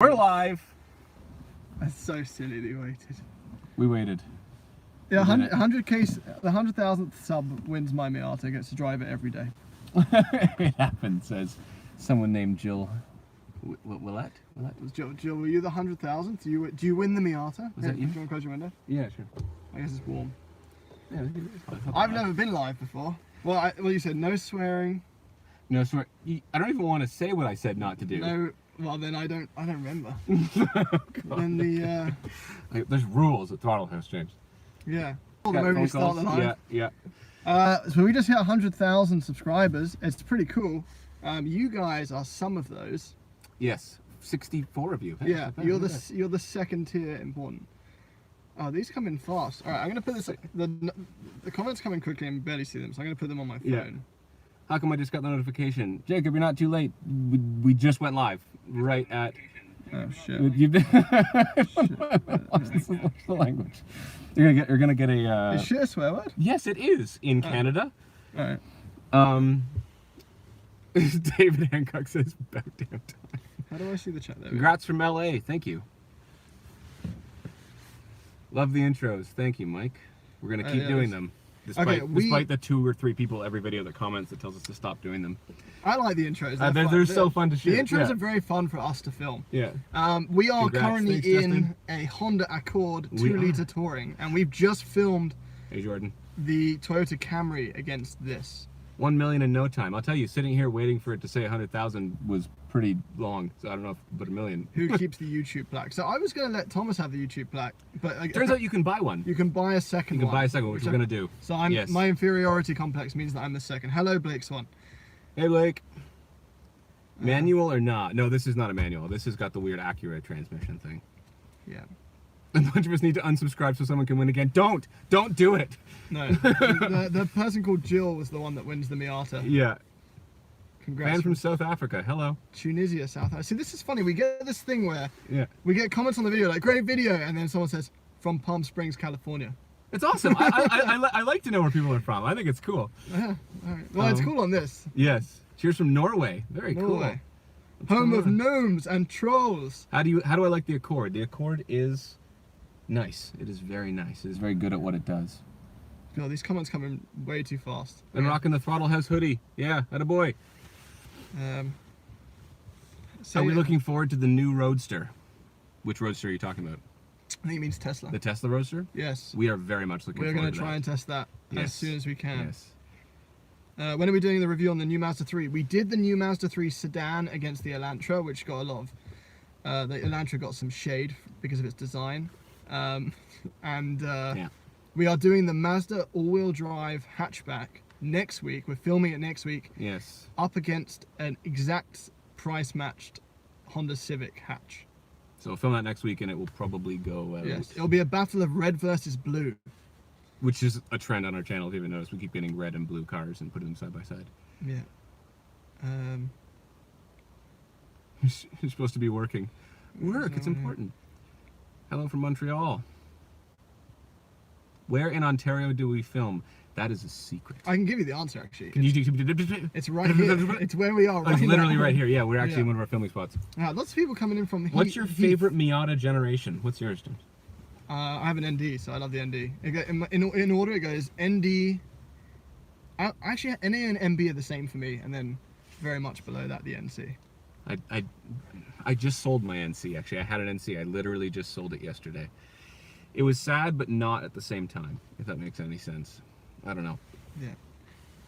We're live. That's so silly that you waited. We waited. Yeah, 100k, the 100,000th sub wins my Miata. Gets to drive it every day. It happened, says someone named Jill. Willette? Jill, were you the 100,000th? Do you win the Miata? Was that you? Do you want to close your window? Yeah, sure. I guess it's warm. Yeah, I've never been live before. Well, you said no swearing. No, sorry. I don't even want to say what I said not to do. No. Well, then I don't remember. Then there's rules at Throttle House, James. yeah. The moment you start the live. Yeah. So we just hit 100,000 subscribers. It's pretty cool. You guys are some of those. Yes. 64 of you. Hey, Yeah, you're the second tier important. Oh, these come in fast. All right, I'm gonna put this. The comments come in quickly and barely see them, so I'm gonna put them on my phone. Yeah. How come I just got the notification? Jacob, you're not too late. We just went live right at. Oh shit. You've been. Watch the language. You're gonna get a. Is shit a swear word? Yes, it is in Canada. All right. David Hancock says about damn time. How do I see the chat there? Congrats from LA. Thank you. Love the intros. Thank you, Mike. We're gonna keep doing them. Despite the 2 or 3 people every video that comments that tells us to stop doing them. I like the intros. They're so fun to shoot. The intros are very fun for us to film. Yeah. We are currently in Justin. a Honda Accord 2-liter touring, and we've just filmed Hey, Jordan. the Toyota Camry against this. 1 million in no time. I'll tell you, sitting here waiting for it to say 100,000 was pretty long. So I don't know if, but 1 million. Who keeps the YouTube plaque? So I was going to let Thomas have the YouTube plaque, but Turns out you can buy one. you can buy a second You can one. buy a second one, which we're gonna do. So my inferiority complex means that I'm the second. Hello, Blake Swan. Hey, Blake. Manual or not? No, this is not a manual. This has got the weird Acura transmission thing. Yeah. A bunch of us need to unsubscribe so someone can win again. Don't do it. No, the person called Jill was the one that wins the Miata. Yeah. Congrats. Fan from South Africa. Hello. Tunisia, South Africa. See, this is funny. We get this thing where we get comments on the video like, great video, and then someone says, from Palm Springs, California. It's awesome. I like to know where people are from. I think it's cool. Yeah, all right. Well, it's cool on this. Yes. Cheers from Norway. Very Norway. Cool. Home of gnomes and trolls. How do I like the Accord? The Accord is nice. It is very nice. It is very good at what it does. God, these comments come in way too fast. And rocking the Throttle House hoodie. Yeah, attaboy. So are we looking forward to the new Roadster? Which Roadster are you talking about? I think it means Tesla. The Tesla Roadster? Yes. We are very much looking forward to that. We're going to try and test that as soon as we can. Yes. When are we doing the review on the new Mazda 3? We did the new Mazda 3 sedan against the Elantra, which got a lot of... the Elantra got some shade because of its design. We are doing the Mazda all-wheel drive hatchback next week. We're filming it next week. Yes. Up against an exact price-matched Honda Civic hatch. So we'll film that next week and it will probably go out. Yes, it'll be a battle of red versus blue. Which is a trend on our channel, if you haven't noticed. We keep getting red and blue cars and putting them side by side. Yeah. You're supposed to be working. Work, it's important. Hello from Montreal. Where in Ontario do we film? That is a secret. I can give you the answer, actually. It's right here. It's where we are right now. It's literally right here. Yeah, we're actually in one of our filming spots. Lots of people coming in from... What's your favorite Miata generation? What's yours, James? I have an ND, so I love the ND. In order, it goes ND... Actually, NA and MB are the same for me, and then very much below that, the NC. I just sold my NC, actually. I had an NC. I literally just sold it yesterday. It was sad, but not at the same time, if that makes any sense. I don't know. Yeah.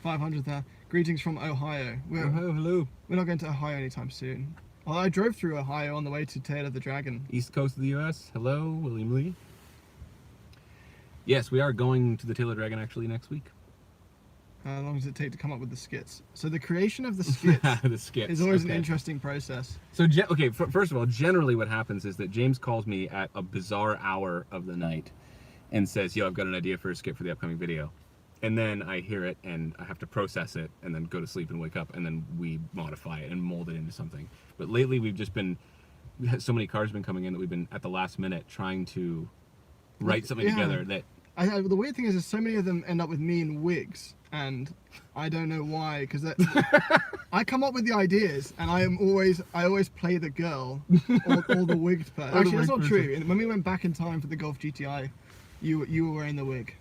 500,000. Greetings from Ohio. Hello. We're not going to Ohio anytime soon. Well, I drove through Ohio on the way to Tail of the Dragon. East coast of the U.S. Hello, William Lee. Yes, we are going to the Tail of the Dragon actually next week. How long does it take to come up with the skits? So the creation of the skits, is always an interesting process. So, okay, first of all, generally what happens is that James calls me at a bizarre hour of the night and says, yo, I've got an idea for a skit for the upcoming video. And then I hear it and I have to process it and then go to sleep and wake up and then we modify it and mold it into something. But lately we've had so many cars been coming in that we've been at the last minute trying to write something together that... the weird thing is so many of them end up with me in wigs, and I don't know why, because I come up with the ideas, and I always play the girl or the wigged person. Or the Actually, that's not wigged true. person. And when we went back in time for the Golf GTI, you were wearing the wig.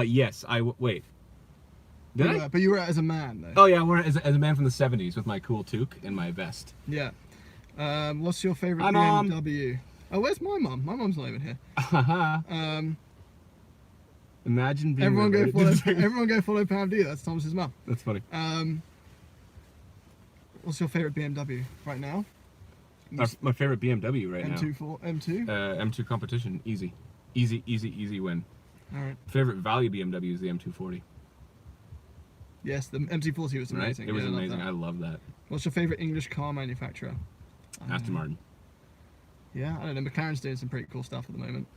Yes, wait. Did I? But you were as a man though. Oh yeah, I wore it as a man from the 70s with my cool toque and my vest. Yeah. What's your favorite Hi, Mom. BMW? Oh, where's my mum? My mum's not even here. Imagine being Everyone go related follow. to- Everyone go follow Pam D. That's Thomas's mum. That's funny. What's your favorite BMW right now? My favorite BMW right now. M2? M2 competition, easy win. All right. Favorite value BMW is the M240. Yes, the MT40 was Right? amazing. It was Yeah, I love amazing. that. I love that. What's your favorite English car manufacturer? Aston Martin. Yeah, I don't know. McLaren's doing some pretty cool stuff at the moment.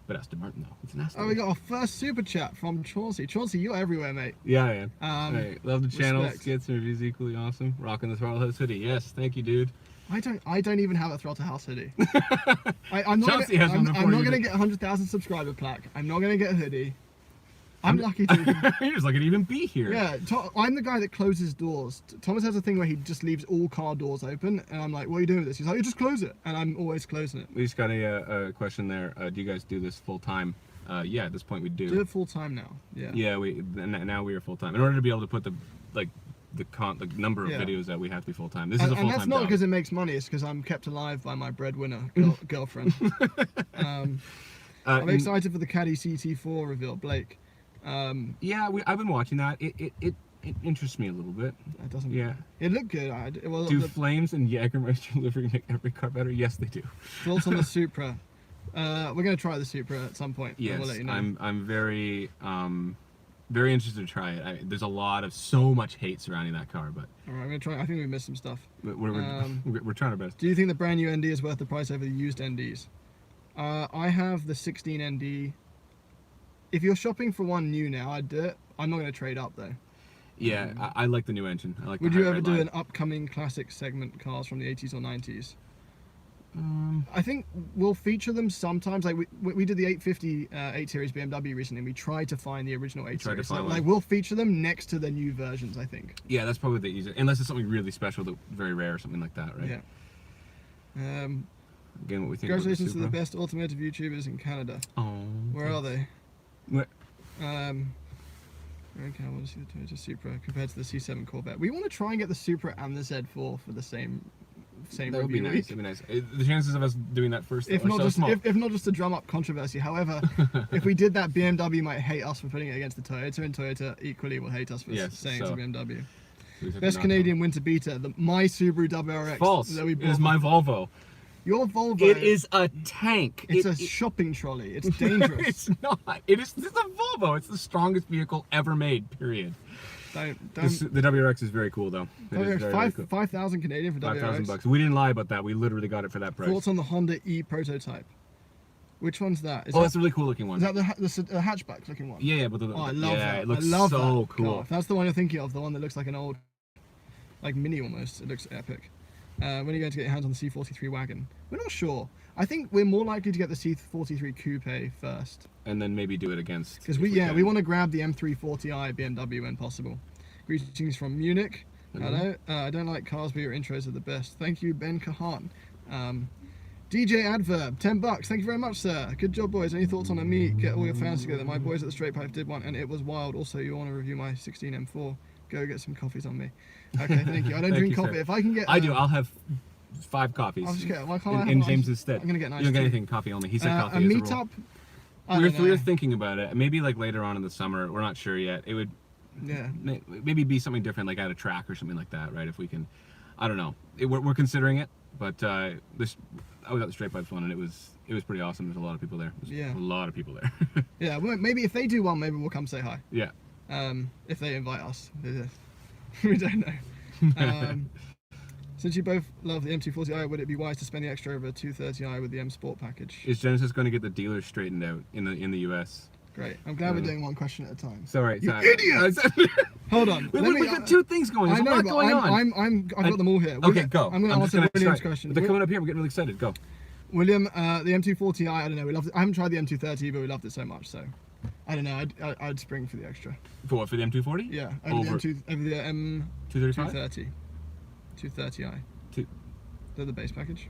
But Aston Martin though. It's an Aston. Oh, we got our first super chat from Chauncey. Chauncey, you're everywhere, mate. Yeah, I am. Um, Love the channel. respect. Skits and reviews equally awesome. Rocking the Throttle House hoodie. Yes, thank you, dude. I don't even have a Throttle House hoodie. I'm not Chauncey has one I'm before not you gonna do. get a 100,000 subscriber plaque. I'm not gonna get a hoodie. I'm lucky to. You're just lucky to even be here. Yeah, I'm the guy that closes doors. Thomas has a thing where he just leaves all car doors open, and I'm like, "What are you doing with this?" He's like, "You just close it," and I'm always closing it. We just got a question there. Do you guys do this full time? Yeah, at this point we do. Do it full time now. Yeah. Yeah, now we are full time. In order to be able to put the number of Yeah. videos that we have to be full time. This is a And full that's time not job. because it makes money. It's because I'm kept alive by my breadwinner girlfriend. I'm excited for the Caddy CT4 reveal, Blake. Yeah, I've been watching that. It interests me a little bit. That doesn't. Yeah. It looked good. Well, Do the Flames and Jägermeister livery make every car better? Yes, they do. thoughts on the Supra. We're gonna try the Supra at some point. Yes, We'll let you know. I'm very very interested to try it. There's so much hate surrounding that car, but All right, I'm gonna try. I think we missed some stuff. we're we're trying our best. Do you think the brand new ND is worth the price over the used NDs? I have the 16 ND. If you're shopping for one new now, I'd do it. I'm not gonna trade up though. Yeah, I like the new engine. I like. Would the you high ever red do line. an upcoming classic segment cars from the 80s or 90s? Um, I think we'll feature them sometimes. Like we did the 850 8 Series BMW recently. And we tried to find the original 8 tried to Series. find Like one. we'll feature them next to the new versions. I think. yeah, that's probably the easiest. Unless it's something really special, very rare, or something like that, right? Yeah. Again, what we think. Congratulations to the about best automotive YouTubers in Canada. the Supra. Oh. Where are they? Where- Okay, I want to see the Toyota Supra compared to the C7 Corvette. We want to try and get the Supra and the Z4 for the same That would be review nice. week. That'd be nice. The chances of us doing that first If are not so just small. if not just to drum up controversy. However, if we did that, BMW might hate us for putting it against the Toyota, and Toyota equally will hate us for Yes, saying so- it's a BMW. We just have to Best knock Canadian winter beater, my Subaru WRX. False. That we It is bought. my Volvo. Your Volvo. It is a tank. It's a It- shopping trolley. It's dangerous. It's not. It's a Volvo. It's the strongest vehicle ever made. Period. don't. The WRX is very cool though. It is very, very cool. 5,000 Canadian for $5,000 WRX. bucks. We didn't lie about that. We literally got it for that price. Thoughts on the Honda E prototype? Which one's that? Is Oh, that, that's a really cool looking one. is that the hatchback looking one? Yeah, but Oh, I love yeah, that. it looks I love so that cool. car. If that's the one you're thinking of, the one that looks like an old, like Mini almost. It looks epic. When are you going to get your hands on the C43 wagon? We're not sure. I think we're more likely to get the C43 Coupe first, And then maybe do it against. because if we can. want to grab the M340i BMW when possible. Greetings from Munich. Hello. Hello. I don't like cars, but your intros are the best. Thank you, Ben Kahan. DJ Adverb, $10. Thank you very much, sir. Good job, boys. Any thoughts on a meet? Get all your fans together. My boys at the Straight Pipe did one, and it was wild. Also, you want to review my 16 M4? Go get some coffees on me. Okay, thank you. I don't Thank drink you, coffee. sir. If I can get, I do. I'll have 5 coffees. I'll just get. Why can't I have in nice- James's stead. I'm gonna get nice You don't get tea. anything. Coffee only. He said coffee. A is the rule. meetup. I We don't were know. thinking about it. Maybe like later on in the summer. We're not sure yet. It would Yeah. maybe be something different, like at a track or something like that, right? If we can, I don't know. We're considering it, but this I was at the Straight Pipes one and it was pretty awesome. There's a lot of people there. There's Yeah. a lot of people there. Yeah. Well, maybe if they do one, maybe we'll come say hi. Yeah. If they invite us. We don't know. Since you both love the M240i, would it be wise to spend the extra over 230i with the M Sport package? Is Genesis going to get the dealers straightened out in the US? Great. I'm glad we're doing one question at a time. Sorry, You sorry. idiot! Hold on. We've got 2 things going. There's I a know, lot but going on. I've got them all here. Okay, go. I'm going to just answer William's try. question. They're coming up here. We're getting really excited. Go. William, the M240i, I don't know. We loved it. I haven't tried the M230, but we loved it so much. So, I don't know. I'd spring for the extra. For what? For the M240? Yeah, Over over the M230. 235? 230i. Two. They're the base package.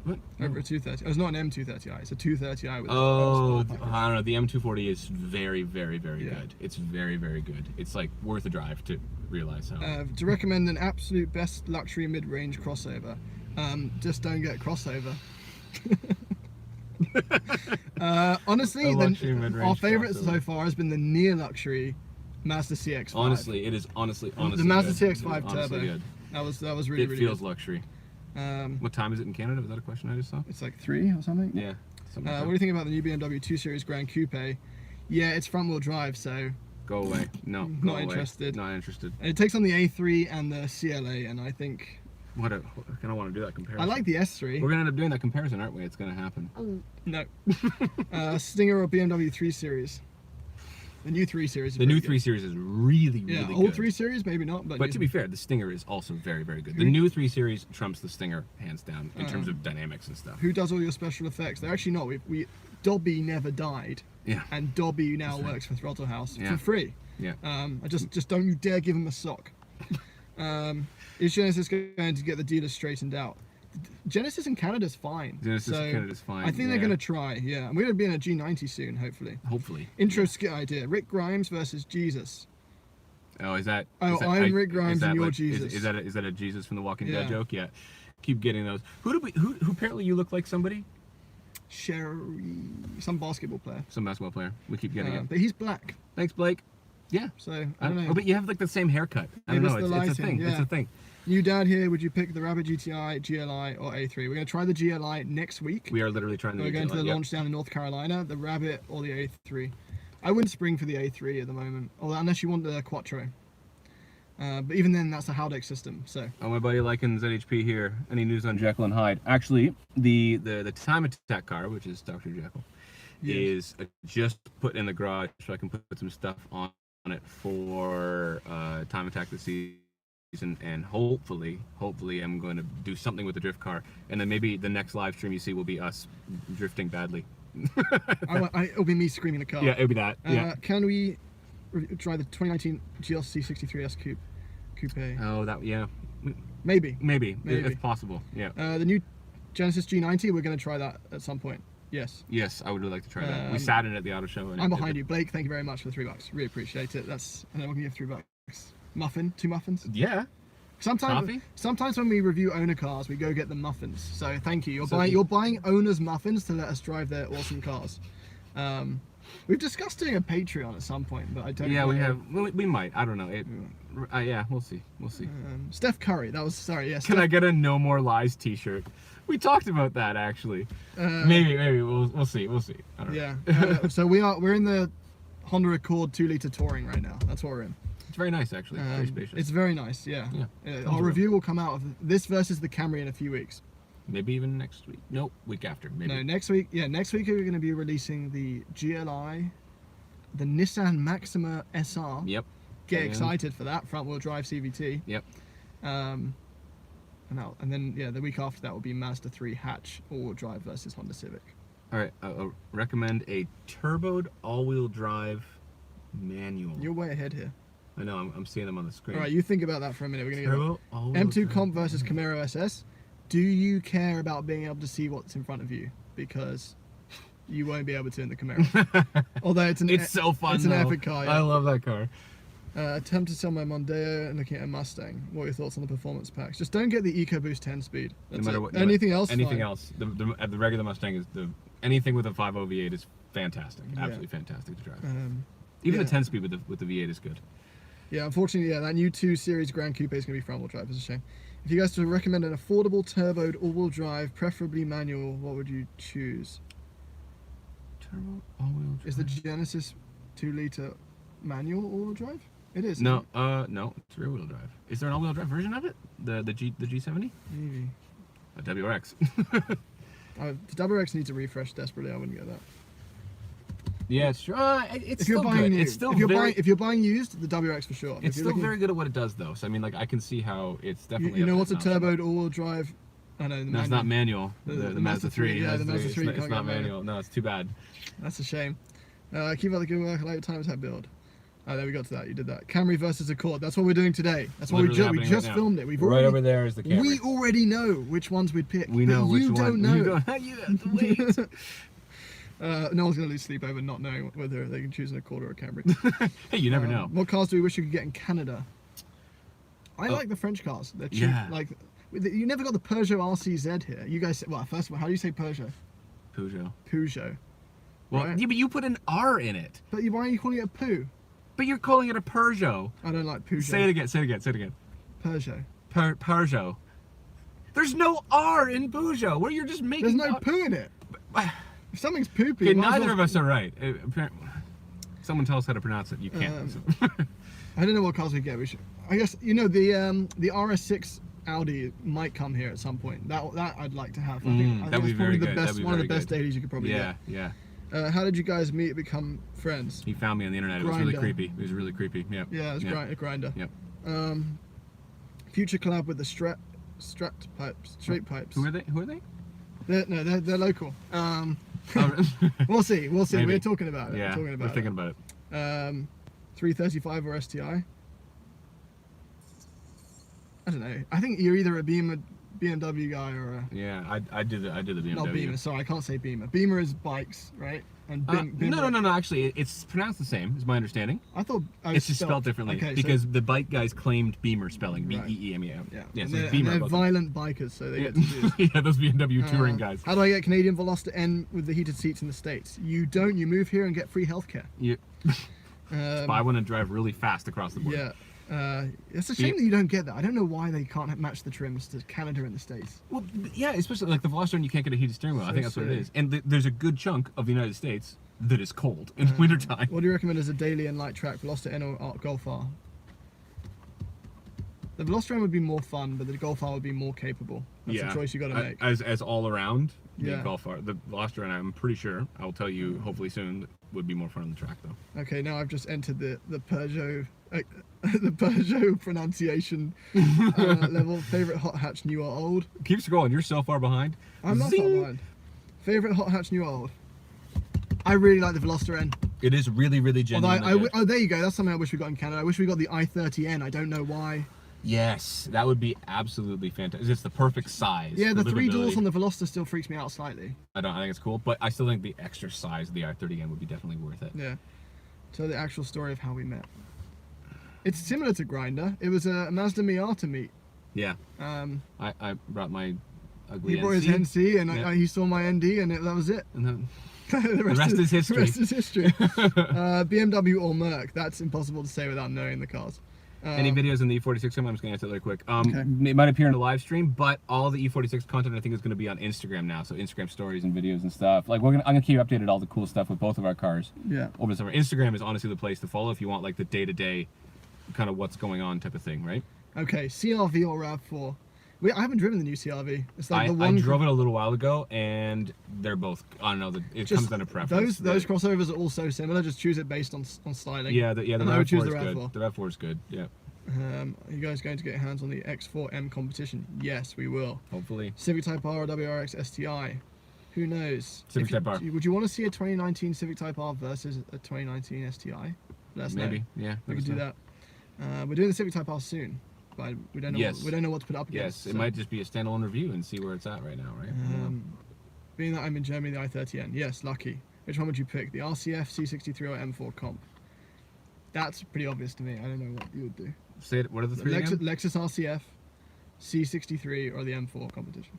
What? Over a 230. Oh, it's not an M230i. It's a 230i with Oh, a package. I don't know. The M240 is very, very, very Yeah. good. It's very, very good. It's like worth a drive to realize how. To recommend an absolute best luxury mid-range crossover. Just don't get crossover. Honestly, A luxury mid-range our favorite crossover. so far has been the near luxury Mazda CX-5. Honestly, it is honestly the Mazda good. CX-5 It is honestly Turbo. good. That was really It really feels good. luxury. Um, What time is it in Canada? Was that a question I just saw? it's like 3 or something. Yeah. Something like What do you think about the new BMW 2 Series Grand Coupe? Yeah, it's front-wheel drive, so Go away. No. Go Not away. interested. Not interested. and it takes on the A3 and the CLA, and I think What? I kind of want to do that comparison. I like the S3. We're gonna end up doing that comparison, aren't we? It's gonna happen. No. Stinger or BMW 3 Series? The new 3 Series. Is The new pretty 3 good. Series is really, really Yeah, good. old 3 Series maybe not, but But to be fair, the Stinger is also very, very good. The Who- new 3 Series trumps the Stinger hands down in terms Uh, of dynamics and stuff. who does all your special effects? They're actually not. We Dobby never died, Yeah. and Dobby now That's right. works for Throttle House Yeah. for free. Yeah. I just don't you dare give him a sock. Is Genesis going to get the dealer straightened out? Genesis in Canada's fine. Genesis so in Canada's fine, I think yeah. they're going to try. Yeah, I'm going to be in a G90 soon, hopefully. Hopefully. Intro skit idea: Rick Grimes versus Jesus. Oh, is that? Oh, is that, I'm Rick Grimes is that and you're like- Jesus. Is that a Jesus from The Walking Dead Yeah. joke? Yeah. Keep getting those. Who apparently you look like somebody? Sherry, some basketball player. Some basketball player. We keep getting it. But he's black, Thanks, Blake. Yeah. so I don't know. Oh, but you have like the same haircut. I Maybe don't it's know. the It's a lighting, thing. It's yeah. a thing. New dad here. Would you pick the Rabbit GTI, GLI, or A3? We're going to try the GLI next week. We are literally trying to. We're do going to the Yep. launch down in North Carolina. The Rabbit or the A3. I wouldn't spring for the A3 at the moment, unless you want the Quattro. But even then, that's a Haldex system. So Oh, my buddy Lycan ZHP here. Any news on Jekyll and Hyde? Actually, the Time Attack car, which is Dr. Jekyll, is just put in the garage, so I can put some stuff on it for Time Attack this season, and hopefully I'm going to do something with the drift car, and then maybe the next live stream you see will be us drifting badly. it'll be me screaming the car. Yeah, it'll be that. Yeah. Can we try the 2019 GLC 63S Coupe? Oh, that yeah. Maybe. Maybe. Maybe. It's possible. Yeah. The new Genesis G90, we're going to try that at some point. Yes. Yes, I would really like to try that. We Um, sat in it at the auto show. And I'm behind you. Blake, thank you very much for the $3. Really appreciate it. And then we'll give you $3. Muffin, 2 muffins. Yeah. Coffee? Sometimes when we review owner cars, we go get the muffins. So thank you. So You're buying owners muffins to let us drive their awesome cars. We've discussed doing a Patreon at some point, but I don't. Yeah, know. we have. We might. I don't know. Yeah, we'll see. We'll see. Steph Curry. That was sorry. Yeah. Can I get a No More Lies T-shirt? We talked about that actually. Maybe we'll see. We'll see. I don't know. Yeah. So we're in the Honda Accord 2-liter touring right now. That's what we're in. It's very nice actually. Very spacious. It's very nice. Yeah. Yeah. Our review will come out of this versus the Camry in a few weeks. Maybe even next week. Nope, week after. Maybe. No, next week. Yeah, next week we're going to be releasing the GLI, the Nissan Maxima SR. Yep. Get Yeah. excited for that front-wheel drive CVT. Yep. And then the week after that will be Mazda 3 hatch all-wheel drive versus Honda Civic. All right. I'll recommend a turboed all-wheel drive manual. You're way ahead here. I know. I'm seeing them on the screen. All right, you think about that for a minute. We're going to Turbo get all-wheel M2 drive. Comp versus Camaro SS. Do you care about being able to see what's in front of you? Because you won't be able to in the Camaro. Although It's so fun. It's an though. epic car. I Yeah. love that car. Attempt to sell my Mondeo and looking at a Mustang. What are your thoughts on the performance packs? Just don't get the EcoBoost 10 speed. That's No matter it. what. Anything else? Anything fine. else. The regular Mustang is anything with a 5.0 V8 is fantastic. Yeah. Absolutely fantastic to drive. yeah. Even the 10 speed with the V8 is good. Yeah, unfortunately, that new 2 Series Grand Coupe is going to be front-wheel drive. It's a shame. If you guys would recommend an affordable turboed all-wheel drive, preferably manual, what would you choose? Turbo all-wheel drive. Is the Genesis 2-liter manual all-wheel drive? It is. No, isn't it? no, it's rear-wheel drive. Is there an all-wheel drive version of it? The G70? Maybe. A WRX. The WRX needs a refresh desperately. I wouldn't get that. Yeah, it's true. It's If you're still buying good. new, It's still if you're buying used, the WRX for sure. It's still very good at what it does, though. So I mean, like I can see how it's definitely. You know up what's a there. turboed all-wheel drive? I know. No, it's not manual. The The Mazda 3. yeah, the Mazda 3 It's can't not get manual. No, it's too bad. That's a shame. Keep up the good work. I like your time as that build. Oh, there we got to that. You did that. Camry versus Accord. That's what we're doing today. That's what we Literally just happening right now. filmed it. We've Right already, over there is the Camry. We already know which ones we'd pick. We but know which you one. Don't know. You don't. You have to wait. No one's gonna lose sleep over not knowing whether they can choose an Accord or a Camry. Hey, you never know. What cars do we wish you could get in Canada? I Oh. like the French cars. They're cheap. Yeah. Like, you never got the Peugeot RCZ here. You guys, well, first of all, how do you say Peugeot? Peugeot. Peugeot. Well, Right. yeah, but you put an R in it. But why are you calling it a Poo? But you're calling it a Peugeot. I don't like Peugeot. Say it again. Say it again. Say it again. Peugeot. Peugeot. There's no R in Peugeot. Where you're just making. There's no poo in it. If something's poopy, Okay, might as neither well- of us are right. Someone tell us how to pronounce it. You can't. I don't know what cars we get. We should. I guess the RS6 Audi might come here at some point. That I'd like to have. I think that'd that's be probably very the good. best. That'd be One of the very best good. dailies you could probably yeah, yeah. get. How did you guys meet and become friends? He found me on the internet. It was really Grindr. creepy. It was really creepy. Yep. Yeah, it's Yep. a grinder. Yep. Future collab with the Strat pipes, straight pipes. Who are they? Who are they? They're local. Oh, We'll see. We'll see. Maybe. We're talking about it. yeah, We're talking about we're thinking it. about it. 335 or STI. I don't know. I think you're either a BMW guy or a Yeah, I did the BMW. not Beamer. Sorry, I can't say Beamer. Beamer is bikes, right? And No. Actually, it's pronounced the same. Is my understanding. I thought It's just spelled differently okay, because the bike guys claimed Beamer spelling, Right. B-E-E-M-E-R. yeah, Yeah. and So they're, it's Beamer. and they're both. violent bikers, so they get to choose. Yeah, those BMW touring guys. How do I get Canadian Veloster N with the heated seats in the States? You don't. You move here and get free healthcare. You buy one and drive really fast across the board. Yeah. It's a shame that you don't get that. I don't know why they can't match the trims to Canada and the States. Well, yeah, especially like the Veloster, you can't get a heated steering wheel. I So think that's what it silly. is. And there's a good chunk of the United States that is cold in wintertime. What do you recommend as a daily and light track? Veloster N or Golf R? The Veloster N would be more fun, but the Golf R would be more capable. That's a choice you got to make. As all around, the Yeah. Golf R, the Veloster, and I'm pretty sure I'll tell you hopefully soon would be more fun on the track though. Okay, now I've just entered the Peugeot the Peugeot pronunciation level. Favorite hot hatch, new or old? Keep scrolling. You're so far behind. I'm not Zing! far behind. Favorite hot hatch, new or old? I really like the Veloster N. It is really, really Although genuine. oh, there you go. That's something I wish we got in Canada. I wish we got the i30N. I don't know why. Yes, that would be absolutely fantastic. It's the perfect size. Yeah, the for three doors livability. on the Veloster still freaks me out slightly. I think it's cool, but I still think the extra size of the i30N would be definitely worth it. Yeah. So the actual story of how we met. It's similar to Grindr. It was a Mazda Miata meet. Yeah. I brought my ugly He brought his NC, NC and Yeah. he saw my ND and that was it. and then the rest is history. The rest is history. BMW or Merc. That's impossible to say without knowing the cars. any videos in the E46 coming? I'm just gonna answer that really quick. Okay. It might appear in the live stream, but all the E46 content I think is gonna be on Instagram now. So Instagram stories and videos and stuff. Like I'm gonna keep you updated all the cool stuff with both of our cars. Yeah. Over the summer. Instagram is honestly the place to follow if you want like the day-to-day kind of what's going on type of thing, right? Okay, CRV or RAV4? I haven't driven the new CRV. It's like I the one. drove it a little while ago, and they're both. I don't know. It comes down to preference. Those crossovers are all so similar. Just choose it based on styling. Yeah, the And I would RAV4 choose is the good. RAV4. The RAV4 is good. Yeah, Are you guys going to get your hands on the X4M competition? Yes, we will. hopefully. Civic Type R or WRX STI? Who knows? Civic Type R. Would you want to see a 2019 Civic Type R versus a 2019 STI? Let us know. Maybe. Yeah. We let could us do know. that. We're doing the Civic Type R soon, but we don't know. Yes. We don't know what to put up against. Yes, it so, might just be a standalone review and see where it's at right now, right? Being that I'm in Germany, the i30N. Yes, lucky. Which one would you pick? The RCF, C63, or M4 Comp? That's pretty obvious to me. I don't know what you would do. Say it. What are the three Lexus, again? Lexus RCF, C63, or the M4 competition.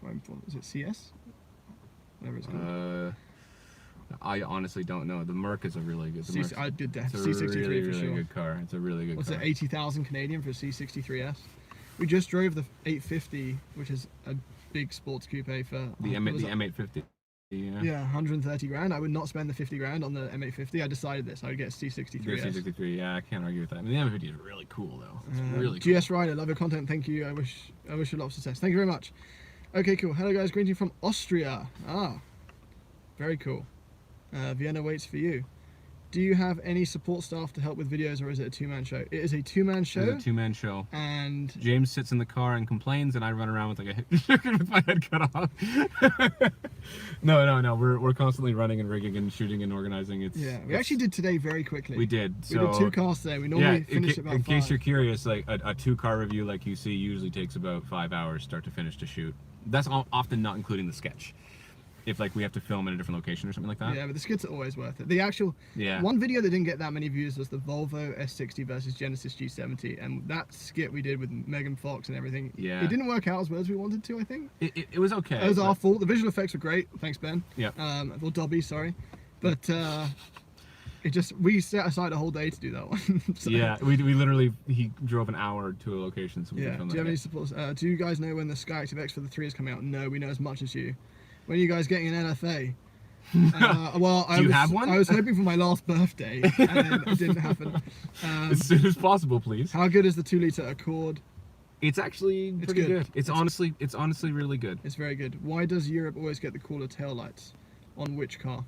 Or M4, is it CS? Whatever it's called. I honestly don't know. The Merc is a really good. The Merc's- I did it's a C63 really, for really sure. good car. It's a really good What's car. it, 80,000 Canadian for a C63S? We just drove the 850, which is a big sports coupe for The what was that? M850. Yeah. Yeah, 130 grand. I would not spend the 50 grand on the M850. I decided this. I would get a C63S. C63. Yeah, I can't argue with that. I mean, the M50 is really cool though. It's really cool. GS Rider, love your content. Thank you. I wish you a lot of success. Thank you very much. Okay, cool. Hello guys, greeting from Austria. Very cool. Vienna waits for you. Do you have any support staff to help with videos, or is it a two-man show? It is a two-man show. It's a two-man show. And James sits in the car and complains, and I run around with like with my head cut off. No. We're constantly running and rigging and shooting and organizing. we actually did today very quickly. We did. We did 2 cars today. We normally finish about 5. In case you're curious, like a 2-car review like you see usually takes about 5 hours start to finish to shoot. That's often not including the sketch. If like we have to film in a different location or something like that. Yeah, but the skits are always worth it. The actual one video that didn't get that many views was the Volvo S60 versus Genesis G70, and that skit we did with Megan Fox and everything. Yeah. It didn't work out as well as we wanted to, I think. It was okay. It was our fault. The visual effects were great. Thanks, Ben. Yeah. Well, Dobby, sorry. But we set aside a whole day to do that one. So, yeah, we literally, he drove an hour to a location so we could film that. Do you have any support? Do you guys know when the Skyactiv X for the 3 is coming out? No, we know as much as you. When are you guys getting an NFA? Well, Do you have one? I was hoping for my last birthday, and then it didn't happen. As soon as possible, please. How good is the 2-liter Accord? It's actually pretty good. It's honestly really good. It's very good. Why does Europe always get the cooler taillights? On which car?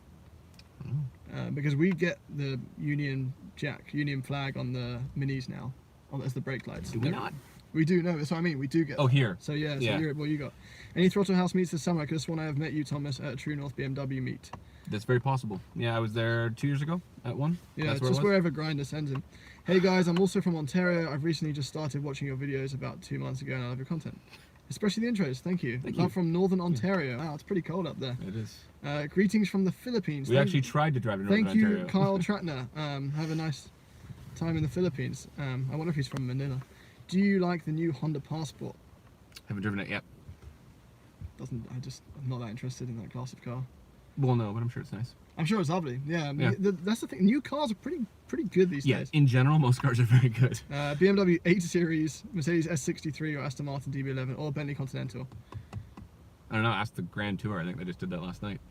Because we get the Union flag on the Minis now, as the brake lights. Do we not? We do, no, that's what I mean, we do get Oh, here. So Europe, what you got? Any Throttle House meets this summer? I could have sworn I have met you, Thomas, at a True North BMW meet. That's very possible. Yeah, I was there 2 years ago at one. Yeah, That's it's just wherever Grinder sends him. Hey guys, I'm also from Ontario. I've recently just started watching your videos about 2 months ago, and I love your content. Especially the intros, thank you. Thank Love you. from Northern Ontario. Wow, it's pretty cold up there. It is. Greetings from the Philippines. We actually tried to drive to Northern Thank Ontario. you, Kyle Tratner. Have a nice time in the Philippines. I wonder if he's from Manila. Do you like the new Honda Passport? Haven't driven it yet. I'm not that interested in that class of car. Well, no, but I'm sure it's nice. I'm sure it's lovely. Yeah, that's the thing. New cars are pretty good these days. In general, most cars are very good. BMW 8 Series, Mercedes S63, or Aston Martin DB11, or Bentley Continental. I don't know. Ask the Grand Tour. I think they just did that last night.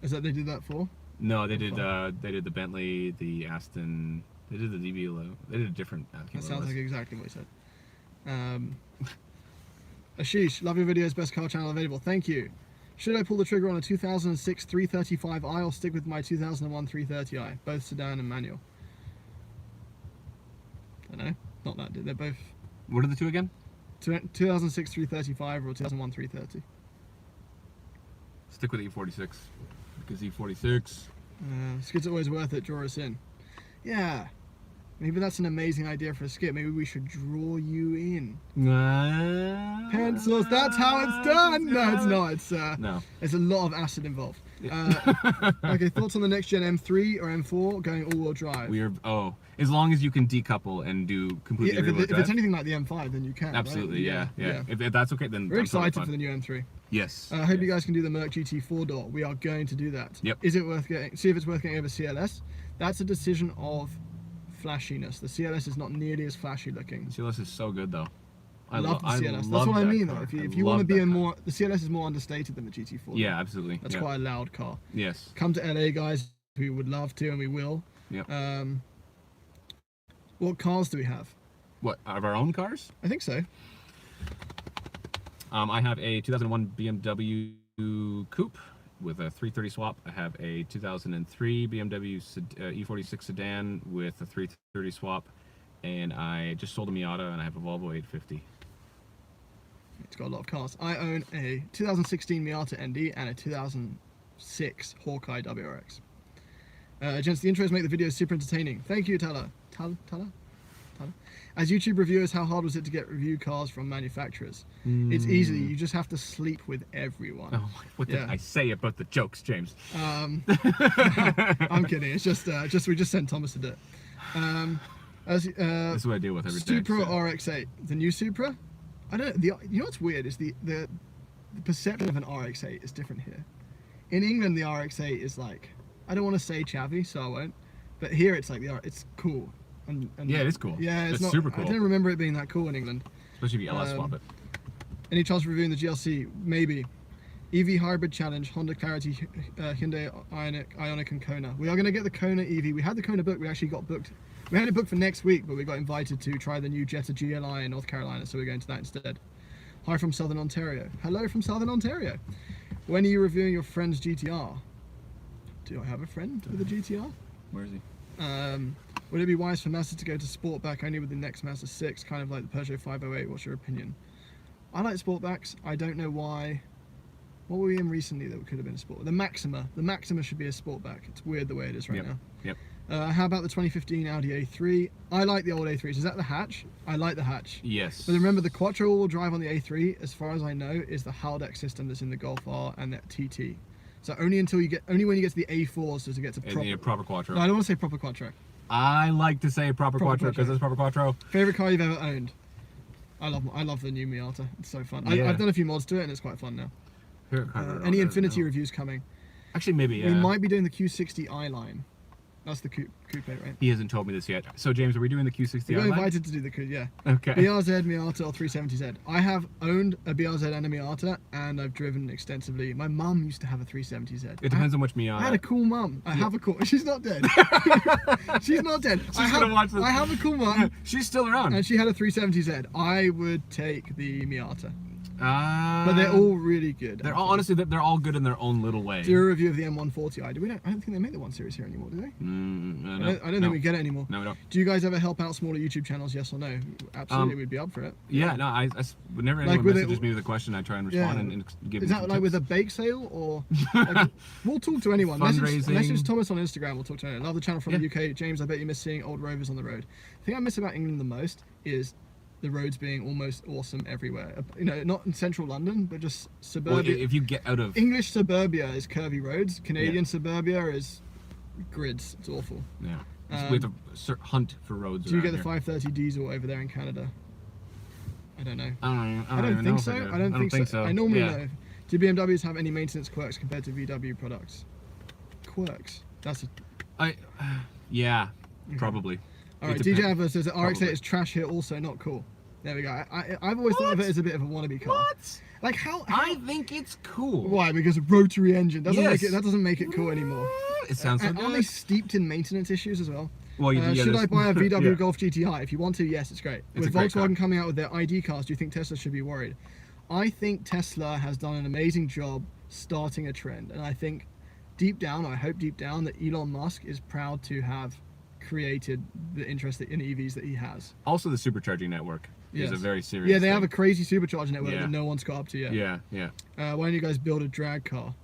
Is that they did that for? No, they did. They did the Bentley, the Aston. They did the DB11. They did a different. That sounds like exactly what he said. Ashish, love your videos. Best car channel available. Thank you. Should I pull the trigger on a 2006 335i or stick with my 2001 330i? Both sedan and manual. I don't know. Not that. They're both. What are the two again? 2006 335 or 2001 330. Stick with E46 because E46. Skid's always worth it. Draw us in. Yeah. Maybe that's an amazing idea for a skit. Maybe we should draw you in. Pencils. That's how it's done. No, it's not. It's no. There's a lot of acid involved. Okay. Thoughts on the next gen M3 or M4 going all-wheel drive? As long as you can decouple and do completely rear-wheel if drive. it's anything like the M5, then you can. Absolutely. Right? Yeah. If that's okay, then we're I'm excited totally for the new M3. Yes. I hope you guys can do the Merc GT 4-door. We are going to do that. Yep. Is it worth getting? See if it's worth getting over CLS. That's a decision of flashiness. The CLS is not nearly as flashy looking. The CLS is so good though. I love the CLS. That's what I mean though. If you want to be more, the CLS is more understated than the GT4. Yeah, absolutely. That's quite a loud car. Yes. Come to LA, guys. We would love to, and we will. Yep. What cars do we have? What, of our own cars? I think so. I have a 2001 BMW Coupe with a 330 swap. I have a 2003 BMW E46 sedan with a 330 swap, and I just sold a Miata, and I have a Volvo 850. It's got a lot of cars. I own a 2016 Miata ND and a 2006 Hawkeye WRX. Gents, the intros make the videos super entertaining. Thank you, Tala. As YouTube reviewers, how hard was it to get review cars from manufacturers? It's easy. You just have to sleep with everyone. Oh, what did I say about the jokes, James? I'm kidding. It's just we just sent Thomas to do it. This is what I deal with every day. Supra RX-8, the new Supra. I don't know. You know what's weird is the perception of an RX-8 is different here. In England, the RX-8 is like, I don't want to say chavvy, so I won't. But here, it's like it's cool. And yeah, it is cool. Yeah, it's not super cool. I don't remember it being that cool in England. Especially if you LS swap it. Any chance of reviewing the GLC? Maybe. EV hybrid challenge, Honda Clarity, Hyundai Ioniq and Kona. We are going to get the Kona EV. We had the Kona booked. We actually got booked. We had it booked for next week, but we got invited to try the new Jetta GLI in North Carolina, so we're going to that instead. Hi from Southern Ontario. Hello from Southern Ontario. When are you reviewing your friend's GTR? Do I have a friend with a GTR? Where is he? Would it be wise for Mazda to go to Sportback only with the next Mazda 6, kind of like the Peugeot 508? What's your opinion? I like Sportbacks. I don't know why. What were we in recently that could have been a sport? The Maxima. The Maxima should be a Sportback. It's weird the way it is right now. Yep. How about the 2015 Audi A3? I like the old A3s. Is that the hatch? I like the hatch. Yes. But remember, the Quattro all-wheel drive on the A3, as far as I know, is the Haldex system that's in the Golf R and the TT. So only when you get to the A4s does it get to proper Quattro. No, I don't want to say proper Quattro. I like to say proper Quattro because it's proper Quattro. Favorite car you've ever owned? I love the new Miata. It's so fun. Yeah. I've done a few mods to it and it's quite fun now. Favorite car Any Infinity reviews coming? Actually, maybe. Yeah. We might be doing the Q60 i line. That's the coupe, right? He hasn't told me this yet. So James, are we doing the Q60? We got invited to do the coupe, yeah. Okay. BRZ, Miata, or 370Z. I have owned a BRZ and a Miata, and I've driven extensively. My mum used to have a 370Z. It depends on which Miata. I had a cool mum. I have a cool. She's not dead. She's not dead. She's gonna watch this. I have a cool mum, She's still around. and she had a 370Z. I would take the Miata. But But they're all really good. They're all honestly they're all good in their own little way. Do a review of the M140i. I don't think they make the 1 Series here anymore, do they? No, I don't think we get it anymore. No, we don't. Do you guys ever help out smaller YouTube channels? Yes or no? Absolutely, we'd be up for it. Yeah, no, whenever anyone Like with messages it- me with a question, I try and respond Yeah. and give Is them that some like with a tips. bake sale or? Like, we'll talk to anyone. Fundraising. Message Thomas on Instagram. We'll talk to anyone. Love the channel from Yeah. the UK. James, I bet you miss seeing old Rovers on the road. The thing I miss about England the most is the roads being almost awesome everywhere. You know, not in central London, but just Well, suburbia. if you get out of English suburbia is curvy roads. Canadian Yeah. suburbia is grids. It's awful. yeah, we have to hunt for roads. Do you get around the here. 530 diesel over there in Canada? I don't know. I don't I don't even know think if so. do. I don't think so. I normally yeah. know. Do BMWs have any maintenance quirks compared to VW products? Quirks. That's a. Yeah, probably. All right. It DJ depends. Adver says that RX-8 Probably. is trash here. Also not cool. There we go. I've always thought of it as a bit of a wannabe car. What? Like how? I think it's cool. Why? Because of rotary engine doesn't Yes. make it. That doesn't make it cool anymore. It sounds so And aren't they good. steeped in maintenance issues as well? Well, yeah, Should I there's- buy a VW yeah. Golf GTI? If you want to, yes, it's great. It's With a great Volkswagen car. coming out with their ID cars, do you think Tesla should be worried? I think Tesla has done an amazing job starting a trend, and I think deep down, I hope deep down, that Elon Musk is proud to have created the interest in EVs that he has. Also, the supercharging network is a Yes. very serious. Yeah, they thing. have a crazy supercharger network Yeah. that no one's got up to yet. Yeah, yeah. Why don't you guys build a drag car?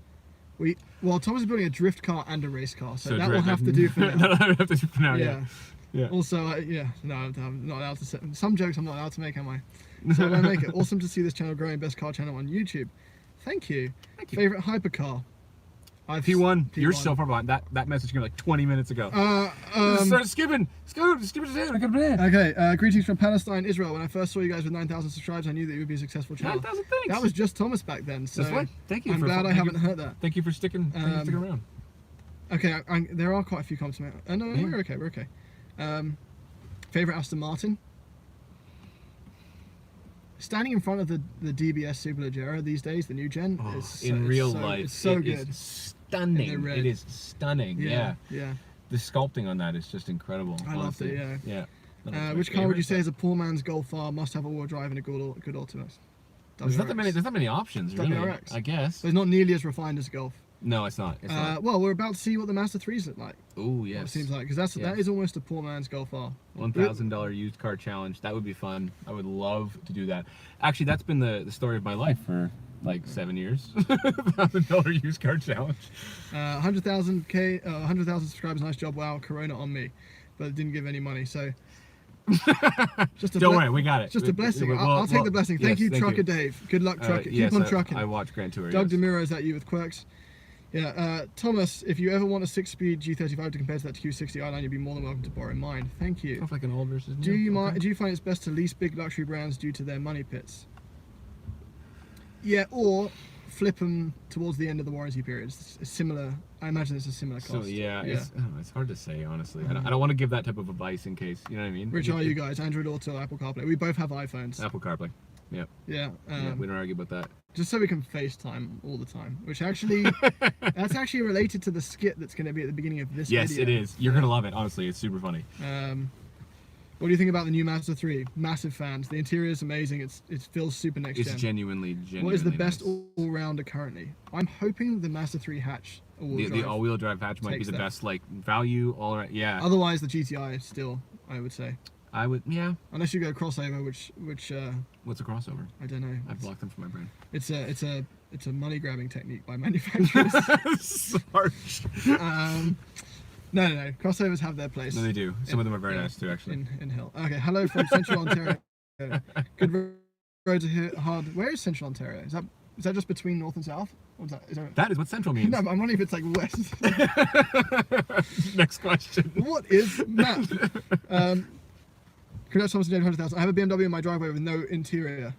Thomas is building a drift car and a race car, so that will direct- have to do for now. That'll have to do for now. Yeah. Yeah. Also, no, I'm not allowed to say some jokes. I'm not allowed to make, am I? So I make it. Awesome to see this channel growing. Best car channel on YouTube. Thank you. Thank you. Favorite hypercar. P1. You're P1. so far behind. That message came like 20 minutes ago. Um, Start skipping. Skip it down. I got it in. Okay. Greetings from Palestine, Israel. When I first saw you guys with 9,000 subscribers, I knew that you would be a successful channel. 9,000 thanks. That was just Thomas back then. So That's fine. Thank you. I'm for, glad I thank haven't you, heard that. Thank you for sticking. Thank you for sticking around. Okay. There are quite a few comments. No, Yeah. we're okay. We're okay. Favorite Aston Martin. Standing in front of the DBS Superleggera these days, the new gen, is so, In real it's so, life, it's so it good. is stunning. In the red. It is stunning. Yeah. Yeah. The sculpting on that is just incredible. I loved honestly. it, Yeah. That was my Which car would you favorite, say is a poor man's Golf R, must have all-wheel drive and a good Optimus? There's not that many. WRX. There's not many options, really. WRX. I guess. But it's not nearly as refined as Golf. No, it's not. It's not. Well, we're about to see what the Mazda 3s look like. Oh It yes. seems like, because that is almost a poor man's Golf R. $1,000 used car challenge. That would be fun. I would love to do that. Actually, that's been the story of my life for like 7 years. $1,000 used car challenge. 100,000 subscribers, nice job. Wow, Corona on me, but it didn't give any money. So just a Don't ble- worry, we got it. Just a blessing. We'll- I'll take well, the blessing. Thank yes, you, Trucker Dave. Good luck trucking. Yes, Keep on trucking. I watched Grand Tour. Doug yes. DeMiro is at you with quirks. Yeah, Thomas, if you ever want a 6-speed G35 to compare to that Q60 i-line, you'd be more than welcome to borrow mine. Thank you. Like an old versus new. Do you Okay. mind? Do you find it's best to lease big luxury brands due to their money pits? Yeah, or flip them towards the end of the warranty period. It's similar. I imagine it's a similar cost. So yeah, It's, I don't know, it's hard to say honestly. Mm-hmm. I don't want to give that type of advice in case you know what I mean. Which are you guys? Android Auto, Apple CarPlay. We both have iPhones. Apple CarPlay. Yeah. Yeah. Yeah, we don't argue about that. Just so we can FaceTime all the time. Which actually, that's actually related to the skit that's going to be at the beginning of this Yes, video. it is. You're gonna love it. Honestly, it's super funny. What do you think about the new Mazda 3? Massive fans. The interior is amazing. It feels super next It's gen. genuinely. What is the best nice. all-rounder currently? I'm hoping the Mazda 3 hatch The all-wheel drive hatch might be takes the that. best, like, value, all right, yeah. Otherwise, the GTI still, I would say. I would, yeah. Unless you go crossover, which What's a crossover? I don't know. I've blocked them from my brain. It's a money grabbing technique by manufacturers. Harsh. No. Crossovers have their place. No, they do. Some of them are very nice too, actually. In Hill. Okay, hello from Central Ontario. Good road to here. Hard. Where is Central Ontario? Is that just between North and South? Or is that? That is what central means. No, but I'm wondering if it's like west. Next question. What is map? Congrats, Thomas and Jane, 100,000. I have a BMW in my driveway with no interior.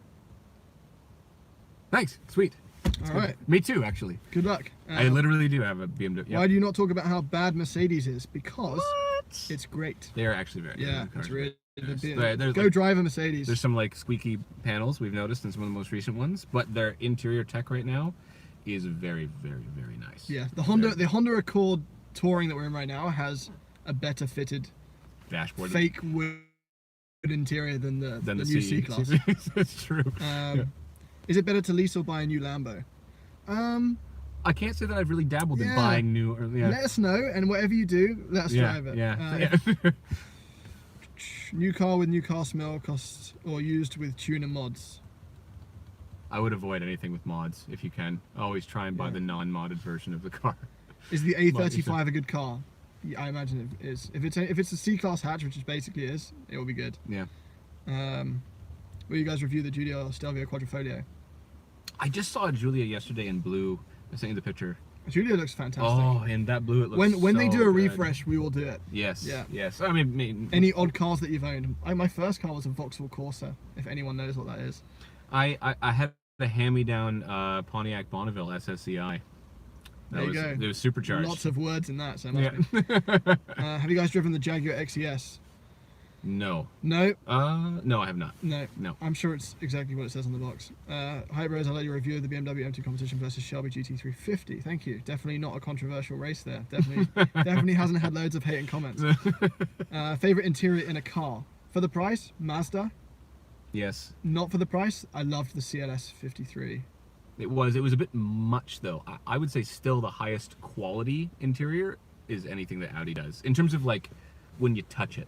Thanks. Sweet. All right. Me too, actually. Good luck. I literally do have a BMW. Yep. Why do you not talk about how bad Mercedes is? Because What? it's great. They are actually very good. Yeah, The cars it's are really. Yes. There's Go like- drive a Mercedes. There's some like squeaky panels we've noticed in some of the most recent ones, but their interior tech right now is very, very, very nice. Yeah, the Honda Accord Touring that we're in right now has a better fitted Dashboard. fake wood interior than the new C C-Class. It's true. Yeah. Is it better to lease or buy a new Lambo? I can't say that I've really dabbled in Yeah. buying new. Let us know, and whatever you do, let us drive it. Yeah. New car with new car smell costs, or used with tuner mods. I would avoid anything with mods if you can. Always try and buy Yeah. the non-modded version of the car. Is the A35 a good car? Yeah, I imagine it is. If it's a C-Class hatch, which it basically is, it will be good. Yeah. Will you guys review the Giulia Stelvio Quadrifoglio? I just saw Julia yesterday in blue. I sent you the picture. Giulia looks fantastic. Oh, in that blue it looks when they so do a good. refresh, we will do it. Yes. Yeah. Yes. I mean Any odd cars that you've owned? My first car was a Vauxhall Corsa, if anyone knows what that is. I had a hand-me-down Pontiac Bonneville SSCI. There you go. It was supercharged. Lots of words in that, so it must Yeah. be. Have you guys driven the Jaguar XES? No. No, No, I have not. no. No. I'm sure it's exactly what it says on the box. Hi bros, I'll let you review the BMW M2 competition versus Shelby GT350. Thank you. Definitely not a controversial race there. Definitely hasn't had loads of hate and comments. Favorite interior in a car? For the price, Mazda. Yes. Not for the price, I loved the CLS 53. It was a bit much though. I would say still the highest quality interior is anything that Audi does. In terms of like when you touch it.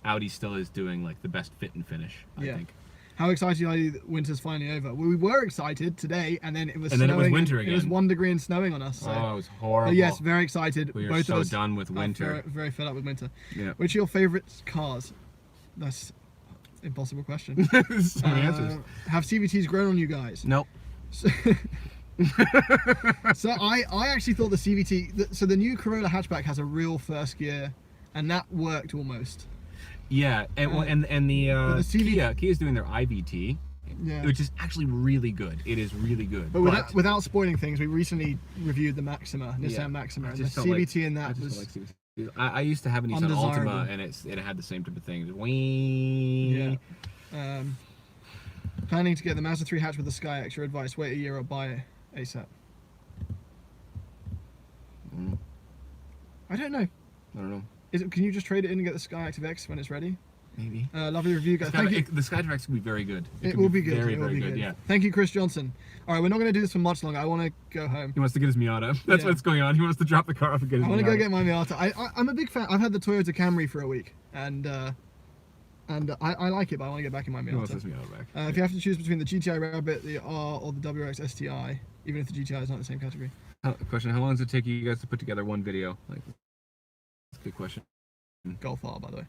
Audi still is doing like the best fit and finish, I think. How excited are you that winter's finally over? Well, we were excited today, and then it was And then it snowing. was winter It was again. 1 degree and snowing on us. So. Oh, it was horrible. But yes, very excited. We are Both so of us done with are winter. Very, very fed up with winter. Yeah. Which are your favourite cars? That's an impossible question. So many answers. Have CVTs grown on you guys? Nope. So I actually thought the CVT. So the new Corolla hatchback has a real first gear, and that worked almost. Yeah, and the, the CV Kia's doing their IVT, Yeah. which is actually really good. It is really good. But without spoiling things, we recently reviewed the Maxima, Nissan Maxima, I and the just don't CVT in I that just was don't like CVT. I used to have a Nissan undesirable. Altima, and it had the same type of thing. Whee! Yeah. Planning to get the Mazda 3 hatch with the SkyX. Your advice: wait a year or buy it ASAP. I don't know. I don't know. Can you just trade it in and get the SkyActiv X when it's ready? Maybe. Lovely review, guys. Thank you. The Skytrax can be very good. It can will be good. Very, It will very be good. Yeah. Thank you, Chris Johnson. All right, we're not going to do this for much longer. I want to go home. He wants to get his Miata. That's Yeah. what's going on. He wants to drop the car off and get his I Miata. want to go get my Miata. I'm a big fan. I've had the Toyota Camry for a week, and I like it, but I want to get back in my He wants Miata. his Miata back. If you have to choose between the GTI Rabbit, the R, or the WRX STI, even if the GTI is not in the same category. Question: how long does it take you guys to put together one video? Like, that's a good question. Golf R, by the way.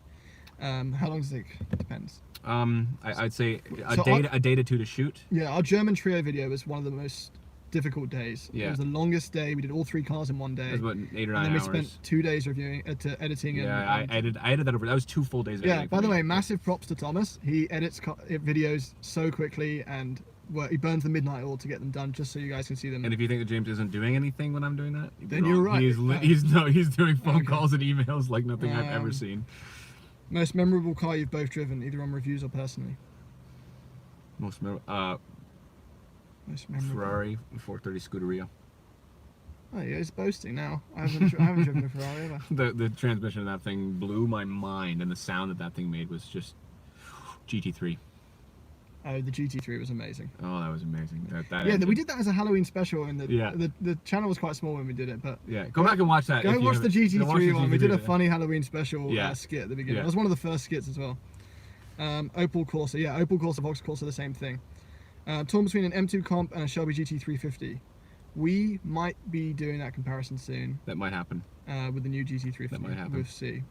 How long does it take? Depends. I'd say So a day to two to shoot. Yeah, our German trio video was one of the most difficult days. Yeah. It was the longest day. We did all 3 cars in one day. It was about 8 or 9 and then we hours. spent 2 days reviewing, editing. Yeah, and, I edited that over. That was 2 full days. Of Yeah. editing By for the me. way, massive props to Thomas. He edits videos so quickly, and he burns the midnight oil to get them done, just so you guys can see them. And if you think that James isn't doing anything when I'm doing that, Then you're right. He's doing phone Okay. calls and emails like nothing I've ever seen. Most memorable car you've both driven, either on reviews or personally. Most Most memorable. Ferrari 430 Scuderia. Oh yeah, he's boasting now. I haven't driven a Ferrari ever. The transmission of that thing blew my mind, and the sound that thing made was just GT3. Oh, the GT3 was amazing. Oh, that was amazing. That Yeah, engine. we did that as a Halloween special, and Yeah. the channel was quite small when we did it, but Yeah, go back and watch that. go if you watch the haven't- go watch GT3 the one. We did a GT3. funny Halloween special Yeah. skit at the beginning. Yeah. It was one of the first skits as well. Opel Corsa, yeah, Opel Corsa, Vauxhall Corsa, the same thing. Torn between an M2 Comp and a Shelby GT350. We might be doing that comparison soon That might happen. with the new GT350. That might happen. We'll see.